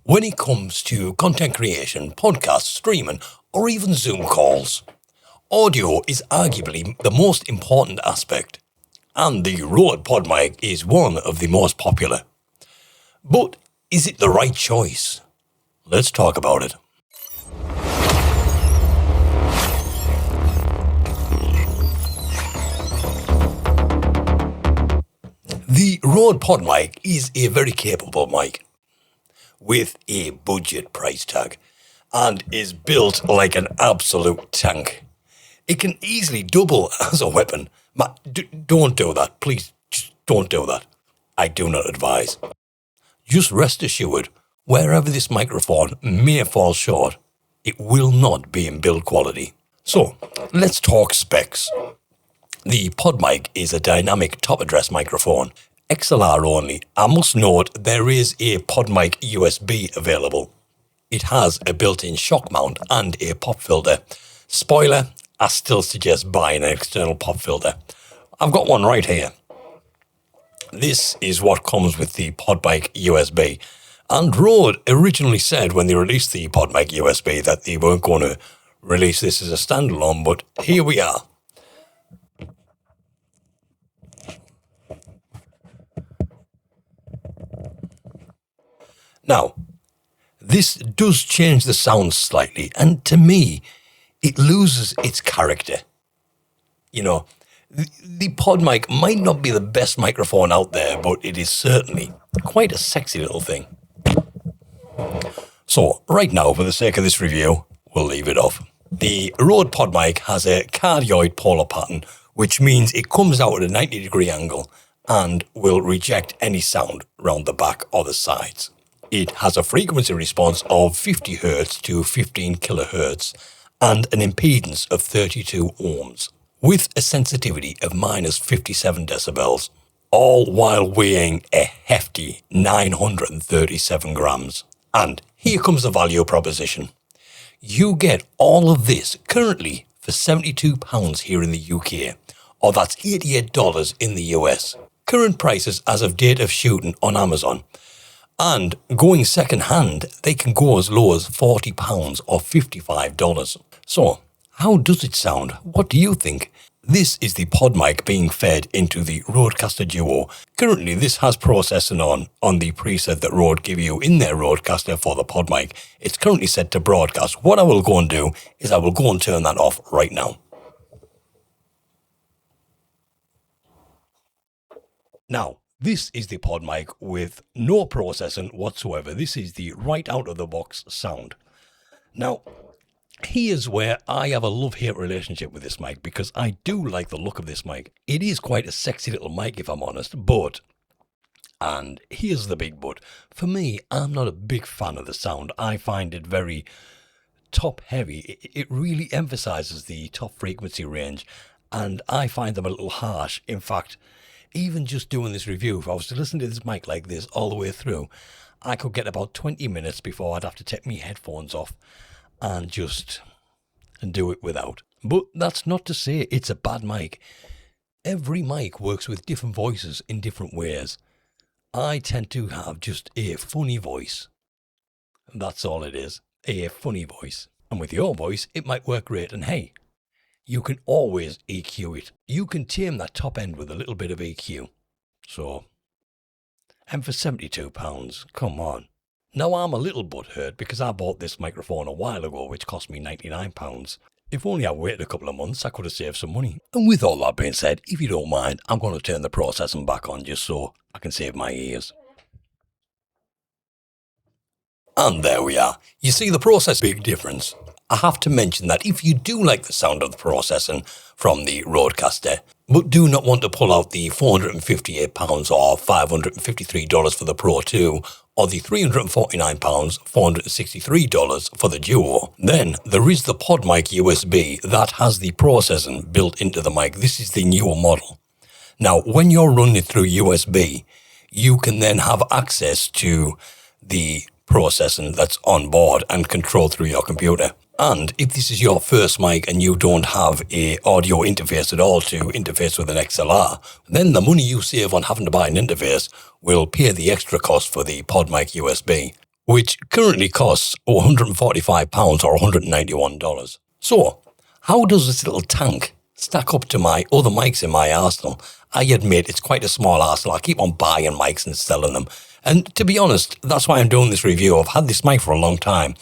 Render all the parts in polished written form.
when it comes to content creation, podcasts, streaming, or even Zoom calls. Audio is arguably the most important aspect, and the Rode Podmic is one of the most popular. But is it the right choice? Let's talk about it. The Rode Podmic is a very capable mic with a budget price tag and is built like an absolute tank. It can easily double as a weapon. Don't do that. Please, just don't do that. I do not advise. Just rest assured, wherever this microphone may fall short, it will not be in build quality. So, let's talk specs. The Podmic is a dynamic top address microphone, XLR only. I must note there is a Podmic USB available. It has a built-in shock mount and a pop filter. Spoiler, I still suggest buying an external pop filter. I've got one right here. This is what comes with the Podmic USB. And Rode originally said when they released the Podmic USB that they weren't going to release this as a standalone, but here we are. Now, this does change the sound slightly, and to me, it loses its character. You know, the Podmic might not be the best microphone out there, but it is certainly quite a sexy little thing. So, right now, for the sake of this review, we'll leave it off. The Rode Podmic has a cardioid polar pattern, which means it comes out at a 90-degree angle and will reject any sound round the back or the sides. It has a frequency response of 50 Hz to 15 kHz and an impedance of 32 ohms, with a sensitivity of minus 57 decibels, all while weighing a hefty 937 grams. And here comes the value proposition. You get all of this currently for £72 here in the UK, or that's $88 in the US. Current prices as of date of shooting on Amazon. And going second hand, they can go as low as £40 or $55. So, how does it sound? What do you think? This is the Podmic being fed into the Rodecaster Duo. Currently, this has processing on the preset that Rode give you in their Rodecaster for the Podmic. It's currently set to broadcast. What I will go and do is I will go and turn that off right now. Now, this is the Podmic with no processing whatsoever. This is the right out of the box sound. Now, here's where I have a love-hate relationship with this mic because I do like the look of this mic. It is quite a sexy little mic if I'm honest, but, and here's the big but, for me, I'm not a big fan of the sound. I find it very top-heavy. It really emphasizes the top frequency range, and I find them a little harsh. In fact, even just doing this review, if I was to listen to this mic like this all the way through, I could get about 20 minutes before I'd have to take my headphones off and do it without. But that's not to say it's a bad mic. Every mic works with different voices in different ways. I tend to have just a funny voice. That's all it is, a funny voice. And with your voice, it might work great. And hey, you can always EQ it. You can tame that top end with a little bit of EQ. So, and for £72, come on. Now I'm a little butthurt because I bought this microphone a while ago, which cost me £99. If only I waited a couple of months, I could have saved some money. And with all that being said, if you don't mind, I'm going to turn the processing back on just so I can save my ears. And there we are. You see the process, big difference. I have to mention that if you do like the sound of the processing from the Rodecaster, but do not want to pull out the £458 or $553 for the Pro 2, or the £349, $463 for the Duo, then there is the Podmic USB that has the processing built into the mic. This is the newer model. Now, when you're running it through USB, you can then have access to the processing that's on board and control through your computer. And if this is your first mic and you don't have a audio interface at all to interface with an XLR, then the money you save on having to buy an interface will pay the extra cost for the Podmic USB. which currently costs £145 or $191. So, how does this little tank stack up to my other mics in my arsenal? I admit it's quite a small arsenal. I keep on buying mics and selling them. And to be honest, that's why I'm doing this review. I've had this mic for a long time,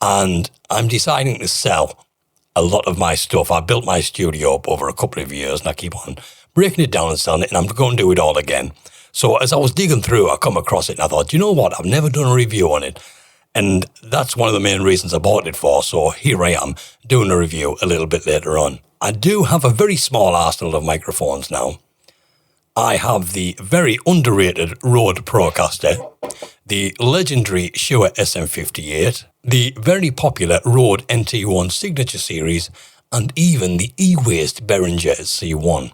and I'm deciding to sell a lot of my stuff. I built my studio up over a couple of years, and I keep on breaking it down and selling it, and I'm going to do it all again. So as I was digging through, I come across it, and I thought, you know what? I've never done a review on it. And that's one of the main reasons I bought it for. So here I am doing a review a little bit later on. I do have a very small arsenal of microphones now. I have the very underrated Rode Procaster, the legendary Shure SM58, the very popular Rode NT1 Signature Series, and even the e-waste Behringer C1.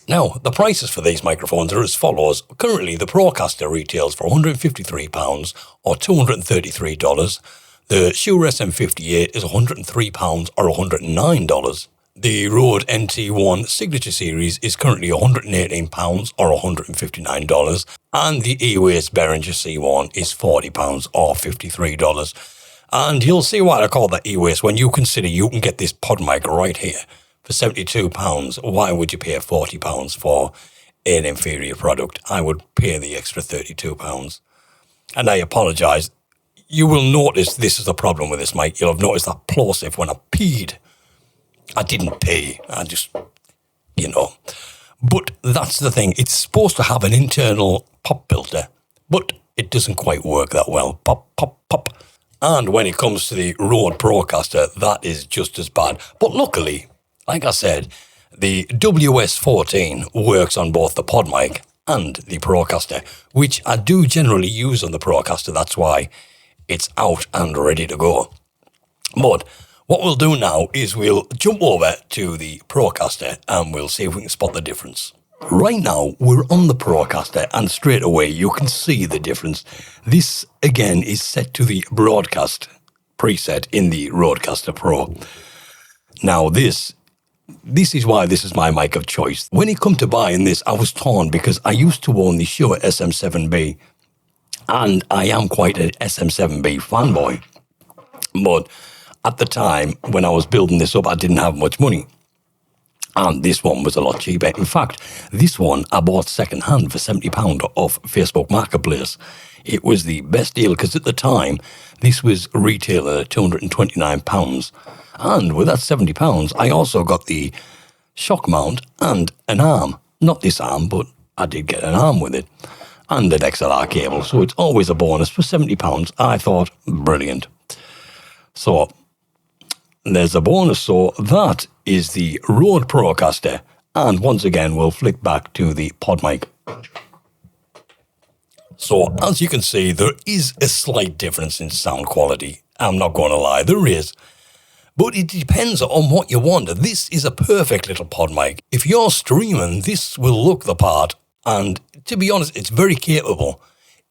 Now, the prices for these microphones are as follows. Currently, the Procaster retails for £153 or $233. The Shure SM58 is £103 or $109. The Rode NT1 Signature Series is currently £118 or $159. And the e-waste Behringer C1 is £40 or $53. And you'll see why I call that e-waste when you consider you can get this pod mic right here for £72. Why would you pay £40 for an inferior product? I would pay the extra £32. And I apologise. You will notice this is the problem with this mic. You'll have noticed that plosive when I peed. I didn't pee. I just, But that's the thing. It's supposed to have an internal pop filter, but it doesn't quite work that well. Pop, pop, pop. And when it comes to the Rode Procaster, that is just as bad. But luckily, like I said, the WS14 works on both the Podmic and the Procaster, which I do generally use on the Procaster. That's why it's out and ready to go. But what we'll do now is we'll jump over to the Procaster and we'll see if we can spot the difference. Right now, we're on the Procaster, and straight away you can see the difference. This, again, is set to the broadcast preset in the Rodecaster Pro. Now, this is why this is my mic of choice. When it come to buying this, I was torn because I used to own the Shure SM7B, and I am quite an SM7B fanboy. But at the time, when I was building this up, I didn't have much money. And this one was a lot cheaper. In fact, this one I bought second-hand for £70 off Facebook Marketplace. It was the best deal because at the time, this was retailing at £229. And with that £70, I also got the shock mount and an arm. Not this arm, but I did get an arm with it. And an XLR cable. So it's always a bonus for £70. I thought, brilliant. So there's a bonus. So that is the Rode Procaster. And once again, we'll flick back to the Podmic. So as you can see, there is a slight difference in sound quality. I'm not going to lie, there is. But it depends on what you want. This is a perfect little pod mic. If you're streaming, this will look the part. And to be honest, it's very capable.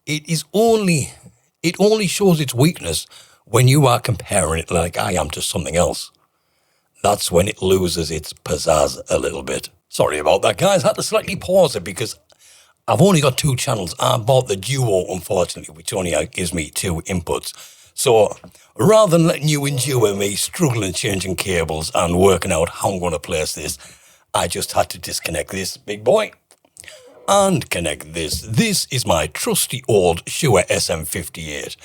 It only shows its weakness when you are comparing it like I am to something else. That's when it loses its pizzazz a little bit. Sorry about that, guys. I had to slightly pause it because I've only got 2 channels. I bought the Duo, unfortunately, which only gives me 2 inputs. So rather than letting you endure me struggling changing cables and working out how I'm going to place this, I just had to disconnect this big boy and connect this. This is my trusty old Shure SM58.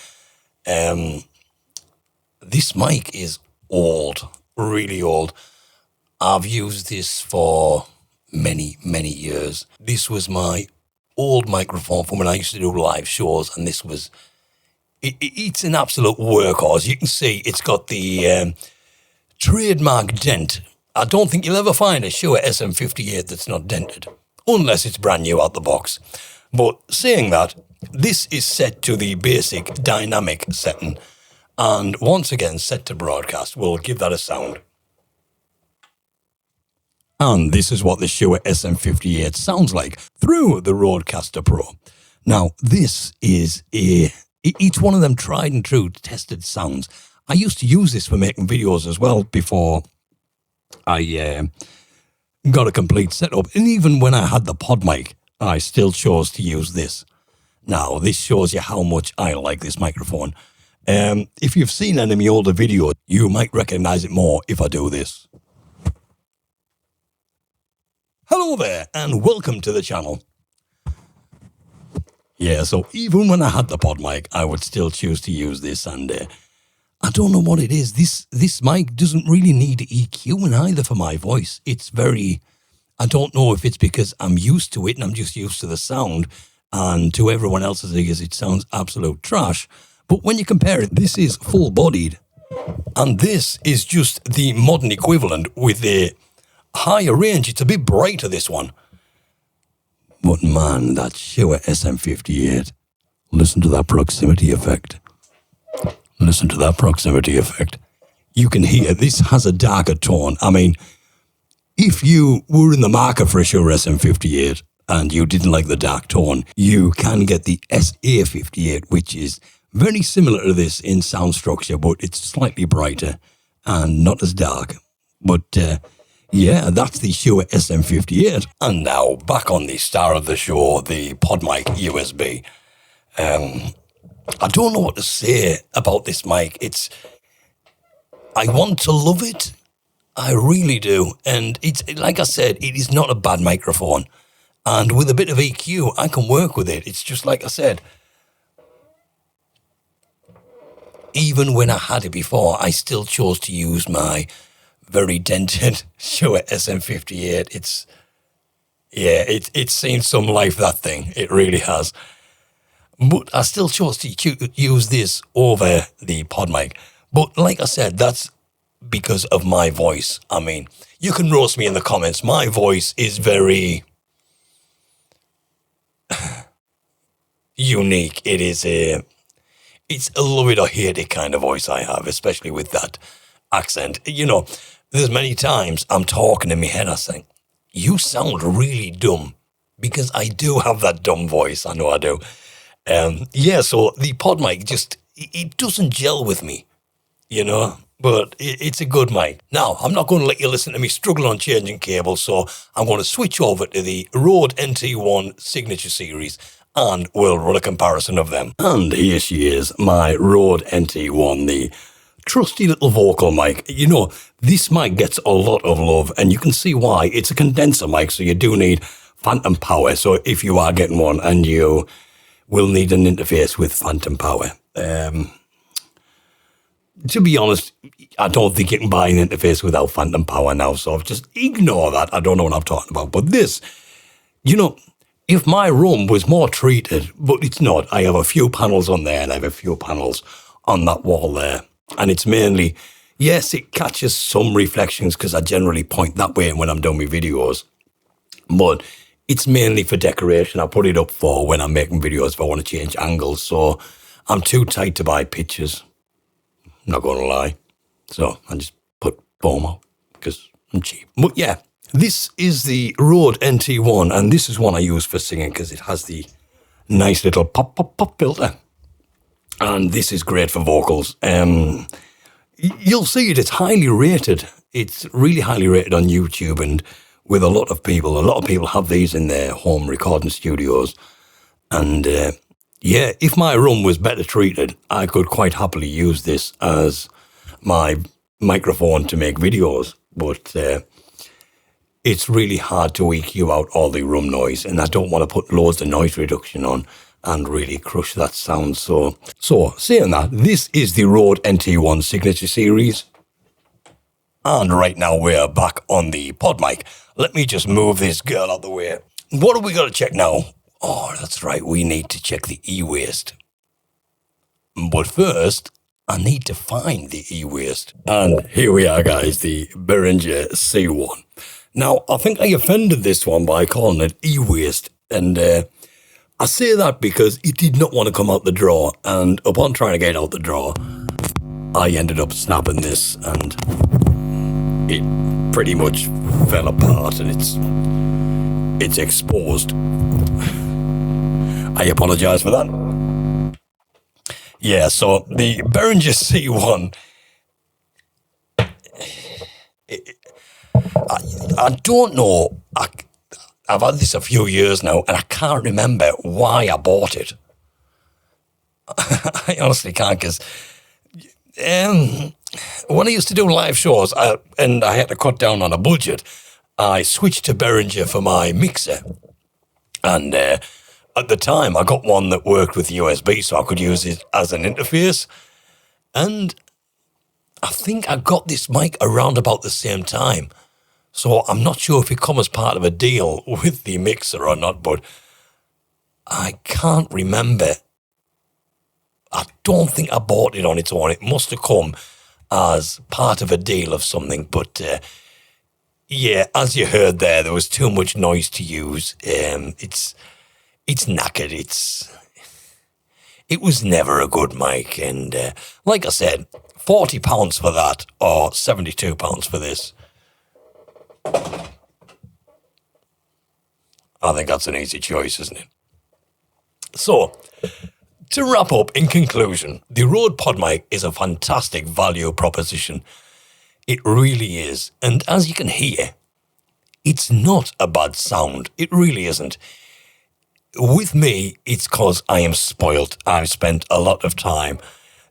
This mic is old, really old. I've used this for many, many years. This was my old microphone from when I used to do live shows, and this was... It's an absolute workhorse. You can see it's got the trademark dent. I don't think you'll ever find a Shure SM58 that's not dented, unless it's brand new out the box. But saying that, this is set to the basic dynamic setting, and once again set to broadcast. We'll give that a sound. And this is what the Shure SM58 sounds like through the Rodecaster Pro. Now, this is each one of them tried and true tested sounds. I used to use this for making videos as well before I got a complete setup. And even when I had the Podmic, I still chose to use this. Now, this shows you how much I like this microphone. If you've seen any of my older videos, you might recognize it more if I do this. Hello there, and welcome to the channel. Yeah, so even when I had the Podmic, I would still choose to use this, and I don't know what it is. This mic doesn't really need EQing either for my voice. It's very... I don't know if it's because I'm used to it and I'm just used to the sound, and to everyone else's ears it sounds absolute trash. But when you compare it, this is full-bodied, and this is just the modern equivalent with a higher range. It's a bit brighter, this one. But man, that Shure SM58. Listen to that proximity effect. Listen to that proximity effect. You can hear this has a darker tone. I mean, if you were in the market for a Shure SM58 and you didn't like the dark tone, you can get the SA58, which is very similar to this in sound structure, but it's slightly brighter and not as dark. But yeah, that's the Shure SM58. And now, back on the star of the show, the Podmic USB. I don't know what to say about this mic. I want to love it. I really do. And it's, like I said, it is not a bad microphone. And with a bit of EQ, I can work with it. It's just like I said, even when I had it before, I still chose to use my very dented Shure SM58. It's seen some life, that thing. It really has. But I still chose to use this over the Podmic. But like I said, that's because of my voice. I mean, you can roast me in the comments. My voice is very unique. It's a love it or hate it kind of voice I have, especially with that accent. You know, there's many times I'm talking in my head, I think, you sound really dumb, because I do have that dumb voice. I know I do. Yeah, so the Podmic just, it doesn't gel with me, you know, but it's a good mic. Now, I'm not going to let you listen to me struggle on changing cables, so I'm going to switch over to the Rode NT1 Signature Series, and we'll run a comparison of them. And here she is, my Rode NT1, the trusty little vocal mic. You know, this mic gets a lot of love, and you can see why. It's a condenser mic, so you do need phantom power. So if you are getting one, and you will need an interface with phantom power. To be honest, I don't think you can buy an interface without phantom power now, so just ignore that. I don't know what I'm talking about. But this, you know, if my room was more treated, but it's not. I have a few panels on there, and I have a few panels on that wall there. And it's mainly, yes, it catches some reflections because I generally point that way when I'm doing my videos. But it's mainly for decoration. I put it up for when I'm making videos if I want to change angles. So I'm too tight to buy pictures. Not going to lie. So I just put FOMO because I'm cheap. But yeah, this is the Rode NT1, and this is one I use for singing because it has the nice little pop, pop, pop filter. And this is great for vocals. You'll see it, it's highly rated. It's really highly rated on YouTube, and with a lot of people. A lot of people have these in their home recording studios. And yeah, if my room was better treated, I could quite happily use this as my microphone to make videos. But it's really hard to EQ out all the room noise, and I don't want to put loads of noise reduction on and really crush that sound. So saying that, this is the Rode NT1 Signature Series. And right now we're back on the Podmic. Let me just move this girl out the way. What have we got to check now? Oh, that's right, we need to check the e-waste. But first, I need to find the e-waste. And here we are, guys, the Behringer C1. Now, I think I offended this one by calling it e-waste, and I say that because it did not want to come out the drawer, and upon trying to get out the drawer, I ended up snapping this, and it pretty much fell apart, and it's exposed. I apologize for that. Yeah, so the Behringer C1, I don't know, I've had this a few years now, and I can't remember why I bought it. I honestly can't, because when I used to do live shows and I had to cut down on a budget, I switched to Behringer for my mixer. And at the time, I got one that worked with USB, so I could use it as an interface. And I think I got this mic around about the same time. So I'm not sure if it come as part of a deal with the mixer or not, but I can't remember. I don't think I bought it on its own. It must have come as part of a deal of something. But yeah, as you heard there was too much noise to use. It's knackered. It was never a good mic. And like I said, £40 for that or £72 for this. I think that's an easy choice, isn't it? So, to wrap up, in conclusion, the Rode Podmic is a fantastic value proposition. It really is. And as you can hear, it's not a bad sound. It really isn't. With me, it's because I am spoilt. I've spent a lot of time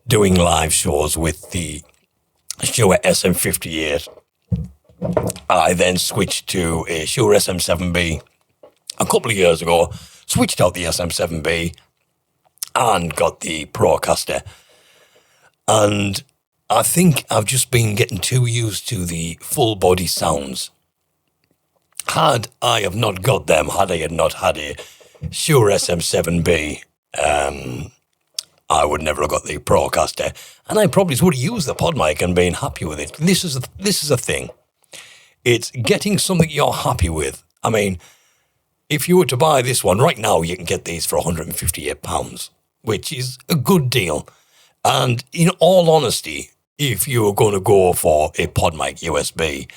doing live shows with the Shure SM58. I then switched to a Shure SM7B a couple of years ago, switched out the SM7B and got the Procaster. And I think I've just been getting too used to the full body sounds. Had I have not got them, had I had not had a Shure SM7B, I would never have got the Procaster, and I probably would have used the Podmic and been happy with it. This is a thing. It's getting something you're happy with. I mean, if you were to buy this one right now, you can get these for £158, which is a good deal. And in all honesty, if you were going to go for a Podmic USB,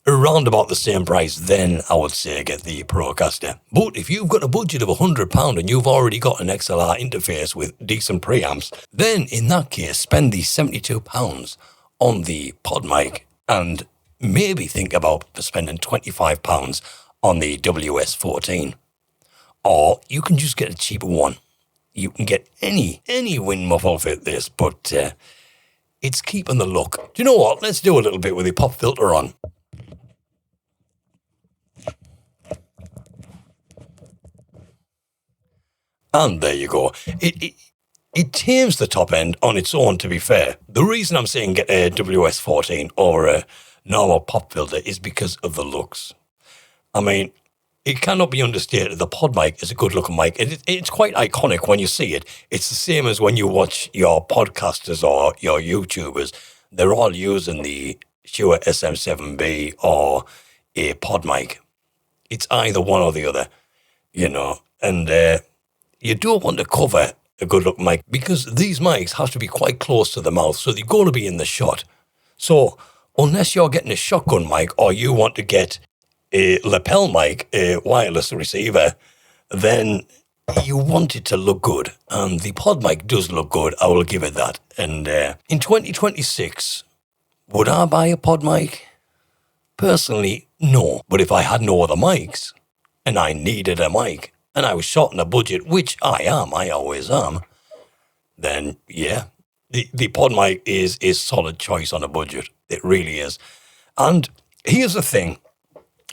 around about the same price, then I would say get the Procaster. But if you've got a budget of £100 and you've already got an XLR interface with decent preamps, then in that case, spend the £72 on the Podmic and maybe think about spending £25 on the WS14. Or you can just get a cheaper one. You can get any wind muffle fit this, but it's keeping the look. Do you know what? Let's do a little bit with the pop filter on. And there you go. It tames the top end on its own, to be fair. The reason I'm saying get a WS14 or a normal pop filter is because of the looks. I mean, it cannot be understated. The Podmic is a good-looking mic. It's quite iconic when you see it. It's the same as when you watch your podcasters or your YouTubers. They're all using the Shure SM7B or a Podmic. It's either one or the other, you know. And you don't want to cover a good-looking mic because these mics have to be quite close to the mouth, so they're going to be in the shot. So unless you're getting a shotgun mic or you want to get a lapel mic, a wireless receiver, then you want it to look good. And the Podmic does look good, I will give it that. And in 2026, would I buy a Podmic? Personally, no. But if I had no other mics and I needed a mic and I was short on a budget, which I always am, then yeah, the Podmic is a solid choice on a budget. It really is. And here's the thing,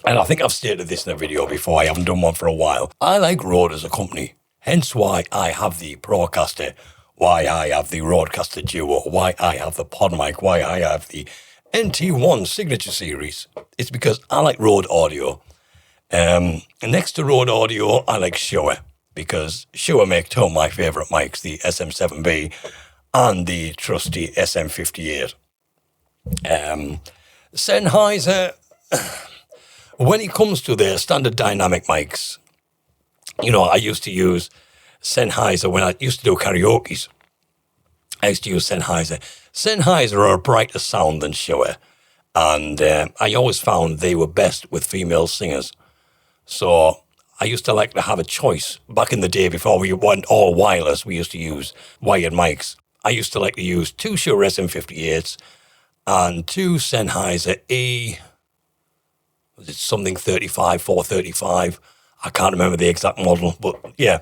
and I think I've stated this in a video before, I haven't done one for a while. I like Rode as a company, hence why I have the Procaster, why I have the Rodecaster Duo, why I have the Podmic, why I have the NT1 Signature Series. It's because I like Rode audio. Next to Rode audio, I like Shure, because Shure make two of my favourite mics, the SM7B and the trusty SM58. Sennheiser, when it comes to their standard dynamic mics, you know, I used to use Sennheiser when I used to do karaoke. I used to use Sennheiser. Sennheiser are a brighter sound than Shure, and I always found they were best with female singers. So I used to like to have a choice. Back in the day, before we went all wireless, we used to use wired mics. I used to like to use two Shure SM58s and two Sennheiser was it something 35, 435? I can't remember the exact model, but yeah.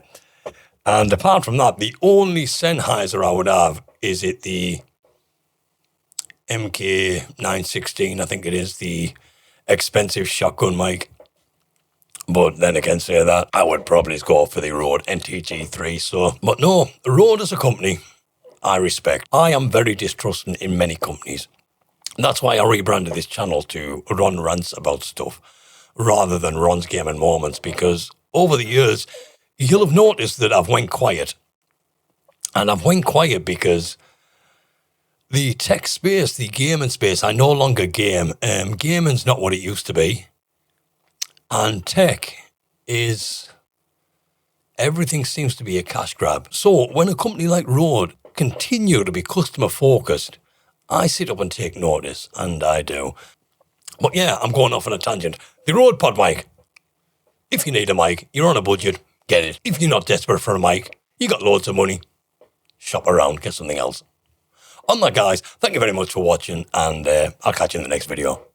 And apart from that, the only Sennheiser I would have is it the MK916, I think it is, the expensive shotgun mic. But then again, say that, I would probably go for the Rode NTG3. So, but no, Rode as a company, I respect. I am very distrusting in many companies. That's why I rebranded this channel to Ron Rants About Stuff rather than Ron's Gaming Moments, because over the years, you'll have noticed that I've went quiet. And I've went quiet because the tech space, the gaming space, I no longer game. Gaming's not what it used to be. And tech is, everything seems to be a cash grab. So when a company like Rode continue to be customer focused, I sit up and take notice, and I do. But yeah, I'm going off on a tangent. The Rode Podmic. If you need a mic, you're on a budget, get it. If you're not desperate for a mic, you got loads of money, shop around, get something else. On that, guys, thank you very much for watching, and I'll catch you in the next video.